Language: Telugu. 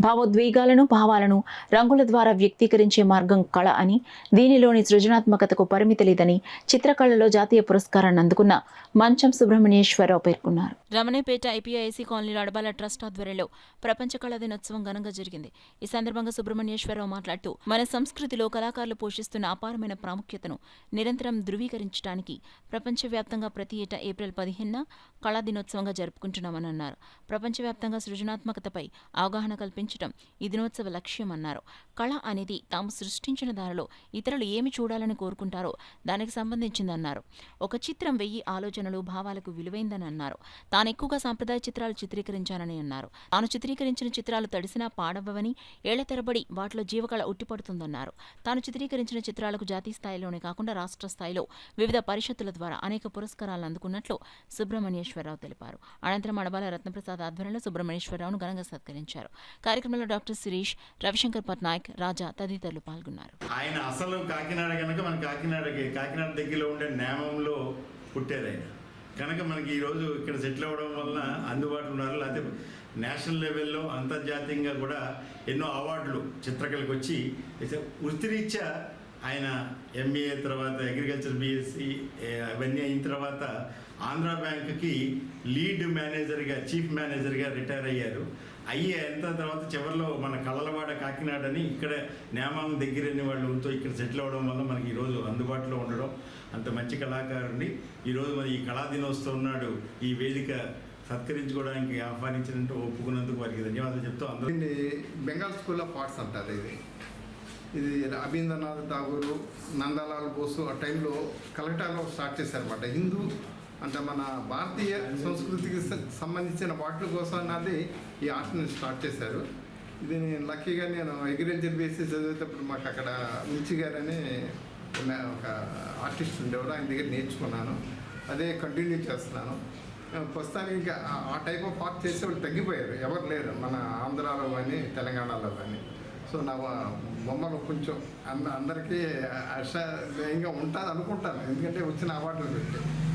భావోద్వేగాలను, భావాలను రంగుల ద్వారా వ్యక్తీకరించే మార్గం కళ అని, దీనిలోని సృజనాత్మకతకు పరిమితి లేదని చిత్రకళలో జాతీయ పురస్కారాన్ని అందుకున్న మంచం సుబ్రహ్మణ్యేశ్వరరావు పేర్కొన్నారు. రమణేపేట ఐపీఐసీ కాలనీలో అడబాల ట్రస్ట్ ఆధ్వర్యంలో ప్రపంచ కళా దినోత్సవం ఘనంగా జరిగింది. ఈ సందర్భంగా సుబ్రహ్మణ్యేశ్వరరావు మాట్లాడుతూ, మన సంస్కృతిలో కళాకారులు పోషిస్తున్న అపారమైన ప్రాముఖ్యతను నిరంతరం ధృవీకరించడానికి ప్రపంచవ్యాప్తంగా ప్రతి ఏటా ఏప్రిల్ 15న కళా దినోత్సవంగా జరుపుకుంటున్నామని అన్నారు. ప్రపంచవ్యాప్తంగా సృజనాత్మకతపై అవగాహన కల్పించడం ఈ దినోత్సవ లక్ష్యమన్నారు. కళ అనేది తాము సృష్టించిన దానిలో ఇతరులు ఏమి చూడాలని కోరుకుంటారో దానికి సంబంధించిందన్నారు. ఒక చిత్రం 1000 ఆలోచనలు, భావాలకు విలువైందని అన్నారు. తాను ఎక్కువగా సాంప్రదాయ చిత్రాలు చిత్రీకరించానని అన్నారు. తాను చిత్రీకరించిన చిత్రాలు తడిసినా పాడవని, ఏళ్ల తరబడి వాటిలో జీవకళ ఉట్టిపడుతుందన్నారు. తాను చిత్రీకరించిన చిత్రాలకు జాతీయ స్థాయిలోనే కాకుండా రాష్ట్ర స్థాయిలో వివిధ పరిషత్తుల ద్వారా అనేక పురస్కారాలు అందుకున్నట్లు సుబ్రహ్మణ్యేశ్వరరావు తెలిపారు. అనంతరం అడబాల రత్నప్రసాద్ ఆధ్వర్యంలో సుబ్రహ్మణ్యేశ్వరరావును ఘనంగా సత్కరించారు. కార్యక్రమంలో డాక్టర్ శిరీష్, రవిశంకర్ పట్నాయక్, రాజా తదితరులు పాల్గొన్నారు. ఆయన అసలు కాకినాడ కనుక మన కాకినాడ దగ్గరలో ఉండే నేమంలో పుట్టారు ఆయన కనుక మనకి ఈరోజు ఇక్కడ సెటిల్ అవ్వడం వలన అందుబాటులో ఉన్నారు. లేకపోతే నేషనల్ లెవెల్లో అంతర్జాతీయంగా కూడా ఎన్నో అవార్డులు చిత్రకళకు వచ్చి వృత్తిరీత్యా ఆయన ఎంబీఏ తర్వాత అగ్రికల్చర్ బీఎస్సీ అవన్నీ అయిన తర్వాత ఆంధ్రా బ్యాంక్కి లీడ్ మేనేజర్గా, చీఫ్ మేనేజర్గా రిటైర్ అయ్యారు. ఎంత తర్వాత చివరిలో మన కళ్ళలవాడ కాకినాడని ఇక్కడ నేమాంగ దగ్గరని వాళ్ళతో ఇక్కడ సెటిల్ అవ్వడం వల్ల మనకి ఈరోజు అందుబాటులో ఉండడం, అంత మంచి కళాకారుడిని ఈరోజు మరి ఈ కళా దినోత్సవం నాడు ఈ వేదిక సత్కరించుకోవడానికి ఆహ్వానించినట్టు ఒప్పుకున్నందుకు వారికి ధన్యవాదాలు చెప్తూ అందరూ. బెంగాల్ స్కూల్ ఆఫ్ ఆర్ట్స్ అంటారు. ఇది రవీంద్రనాథ్ ఠాగూర్, నందలాల్ బోసు ఆ టైంలో కలకటాలో స్టార్ట్ చేశారన్నమాట. హిందూ అంటే మన భారతీయ సంస్కృతికి సంబంధించిన వాటి కోసం అన్నది ఈ ఆర్ట్ని స్టార్ట్ చేశారు. ఇది లక్కీగా నేను అగ్రికల్చర్ బేసి చదివేటప్పుడు మాకు అక్కడ మిర్చి గారని ఒక ఆర్టిస్ట్ ఉండేవారు, ఆయన దగ్గర నేర్చుకున్నాను. అదే కంటిన్యూ చేస్తున్నాను. ప్రస్తుతానికి ఆ టైప్ ఆఫ్ ఆర్ట్ చేసే వాళ్ళు తగ్గిపోయారు, ఎవరు లేరు మన ఆంధ్రాలో కానీ తెలంగాణలో కానీ. సో నా బొమ్మలు కొంచెం అందరికీ ఆశాయంగా ఉంటుంది అనుకుంటాను, ఎందుకంటే వచ్చిన అవార్డులు పెట్టి.